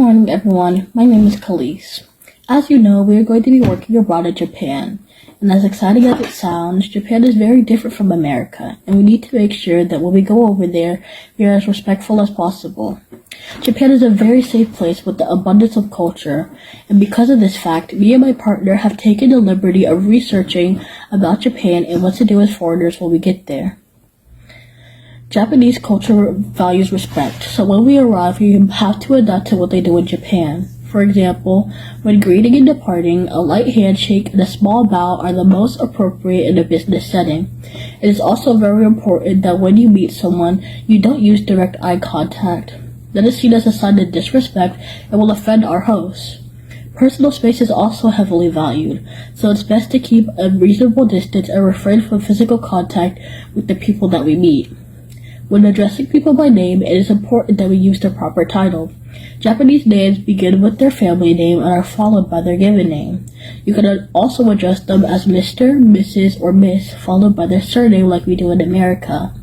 morning, everyone. My name is Khalees. As you know, we are going to be working abroad in Japan. And as exciting as it sounds, Japan is very different from America, and we need to make sure that when we go over there, we are as respectful as possible. Japan is a very safe place with the abundance of culture, and because of this fact, me and my partner have taken the liberty of researching about Japan and what to do as foreigners when we get there. Japanese culture values respect, so when we arrive, we have to adapt to what they do in Japan. For example, when greeting and departing, a light handshake and a small bow are the most appropriate in a business setting. It is also very important that when you meet someone, you don't use direct eye contact. That is seen as a sign of disrespect and will offend our hosts. Personal space is also heavily valued, so it's best to keep a reasonable distance and refrain from physical contact with the people that we meet. When addressing people by name, it is important that we use the proper title. Japanese names begin with their family name and are followed by their given name. You can also address them as Mr., Mrs., or Miss, followed by their surname like we do in America.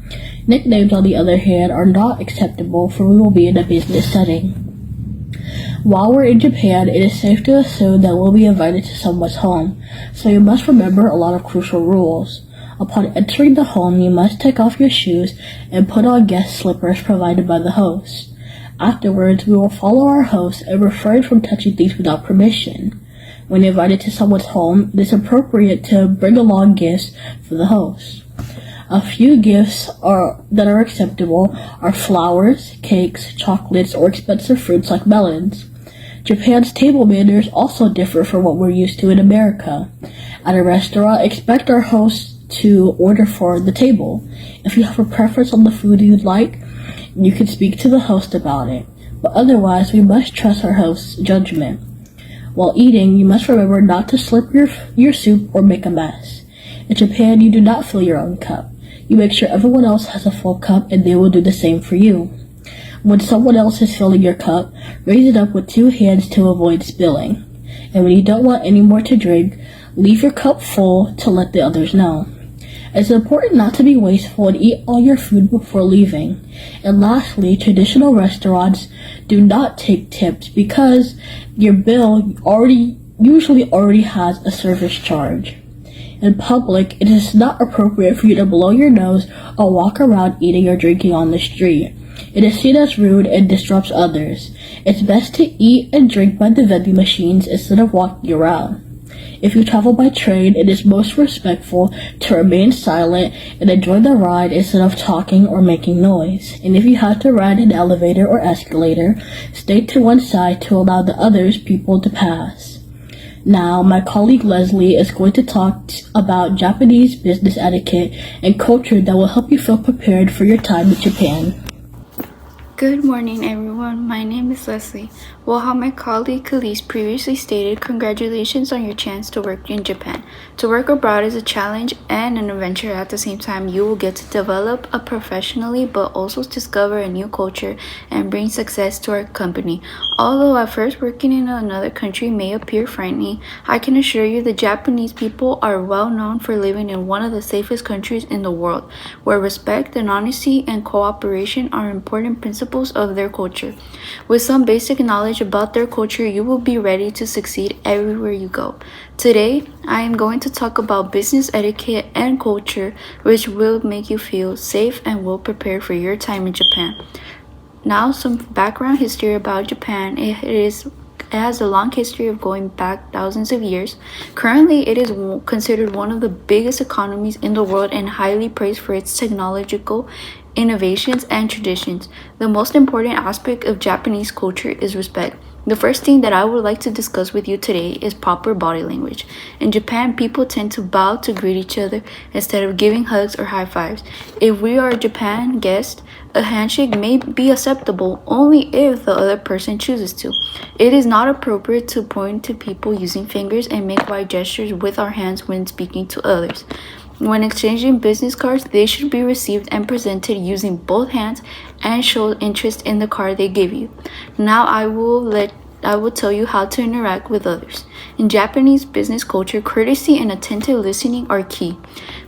Nicknames, on the other hand, are not acceptable, for we will be in a business setting. While we're in Japan, it is safe to assume that we'll be invited to someone's home, so you must remember a lot of crucial rules. Upon entering the home, you must take off your shoes and put on guest slippers provided by the host. Afterwards, we will follow our host and refrain from touching things without permission. When invited to someone's home, it is appropriate to bring along gifts for the host. A few gifts that are acceptable are flowers, cakes, chocolates, or expensive fruits like melons. Japan's table manners also differ from what we're used to in America. At a restaurant, expect our hosts to order for the table. If you have a preference on the food you'd like, you can speak to the host about it, but otherwise we must trust our host's judgment. While eating, you must remember not to slip your soup or make a mess. In Japan, you do not fill your own cup. You make sure everyone else has a full cup and they will do the same for you. When someone else is filling your cup, raise it up with 2 hands to avoid spilling. And when you don't want any more to drink, leave your cup full to let the others know. It's important not to be wasteful and eat all your food before leaving. And lastly, traditional restaurants do not take tips because your bill usually already has a service charge. In public, it is not appropriate for you to blow your nose or walk around eating or drinking on the street. It is seen as rude and disrupts others. It's best to eat and drink by the vending machines instead of walking around. If you travel by train, it is most respectful to remain silent and enjoy the ride instead of talking or making noise. And if you have to ride an elevator or escalator, stay to one side to allow the other people to pass. Now, my colleague Leslie is going to talk about Japanese business etiquette and culture that will help you feel prepared for your time in Japan. Good morning, everyone. My name is Leslie. Well, how my colleague Khalees previously stated, congratulations on your chance to work in Japan. To work abroad is a challenge and an adventure at the same time. You will get to develop professionally, but also discover a new culture and bring success to our company. Although at first working in another country may appear frightening, I can assure you the Japanese people are well known for living in one of the safest countries in the world, where respect and honesty and cooperation are important principles of their culture. With some basic knowledge about their culture, you will be ready to succeed everywhere you go. Today, I am going to talk about business etiquette and culture, which will make you feel safe and well prepared for your time in Japan. Now, some background history about Japan. It has a long history of going back thousands of years. Currently, it is considered one of the biggest economies in the world and highly praised for its technological innovations and traditions. The most important aspect of Japanese culture is respect. The first thing that I would like to discuss with you today is proper body language. In Japan, people tend to bow to greet each other instead of giving hugs or high fives. If we are a Japan guest, a handshake may be acceptable only if the other person chooses to. It is not appropriate to point to people using fingers and make wide gestures with our hands when speaking to others. When exchanging business cards, they should be received and presented using both hands and show interest in the card they give you. Now I will let I will tell you how to interact with others. In Japanese business culture, courtesy and attentive listening are key.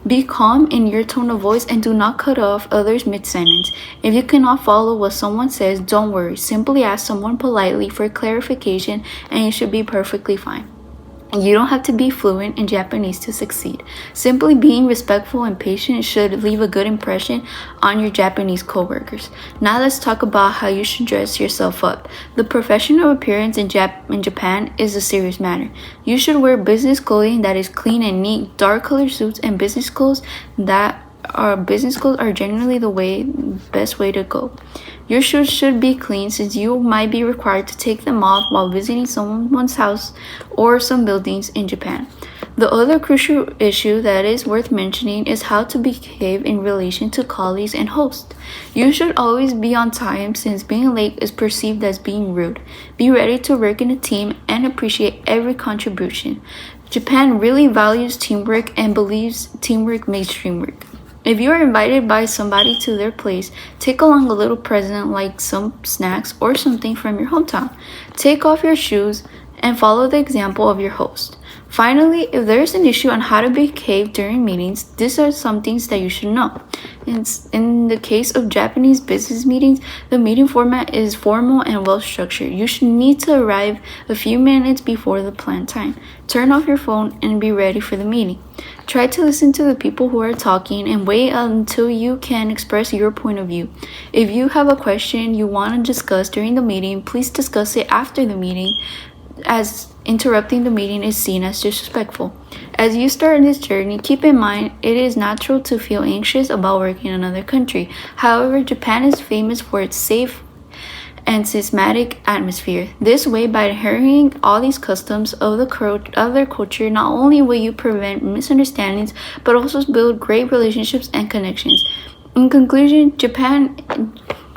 Be calm in your tone of voice and do not cut off others mid-sentence. If you cannot follow what someone says, don't worry. Simply ask someone politely for clarification and you should be perfectly fine. You don't have to be fluent in Japanese to succeed. Simply being respectful and patient should leave a good impression on your Japanese coworkers. Now let's talk about how you should dress yourself up. The professional appearance in Japan is a serious matter. You should wear business clothing that is clean and neat. Dark colored suits and business clothes are generally the best way to go. Your shoes should be clean since you might be required to take them off while visiting someone's house or some buildings in Japan. The other crucial issue that is worth mentioning is how to behave in relation to colleagues and hosts. You should always be on time since being late is perceived as being rude. Be ready to work in a team and appreciate every contribution. Japan really values teamwork and believes teamwork makes dream work. If you are invited by somebody to their place, take along a little present like some snacks or something from your hometown. Take off your shoes and follow the example of your host. Finally, if there is an issue on how to behave during meetings, these are some things that you should know. In the case of Japanese business meetings, the meeting format is formal and well structured. You should need to arrive a few minutes before the planned time. Turn off your phone and be ready for the meeting. Try to listen to the people who are talking and wait until you can express your point of view. If you have a question you want to discuss during the meeting, please discuss it after the meeting, as interrupting the meeting is seen as disrespectful. As you start this journey, keep in mind it is natural to feel anxious about working in another country. However, Japan is famous for its safe and systematic atmosphere. This way, by adhering all these customs of their culture, not only will you prevent misunderstandings, but also build great relationships and connections. In conclusion,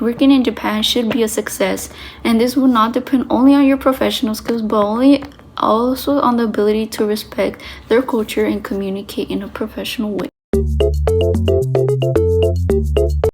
working in Japan should be a success, and this will not depend only on your professional skills, but also on the ability to respect their culture and communicate in a professional way.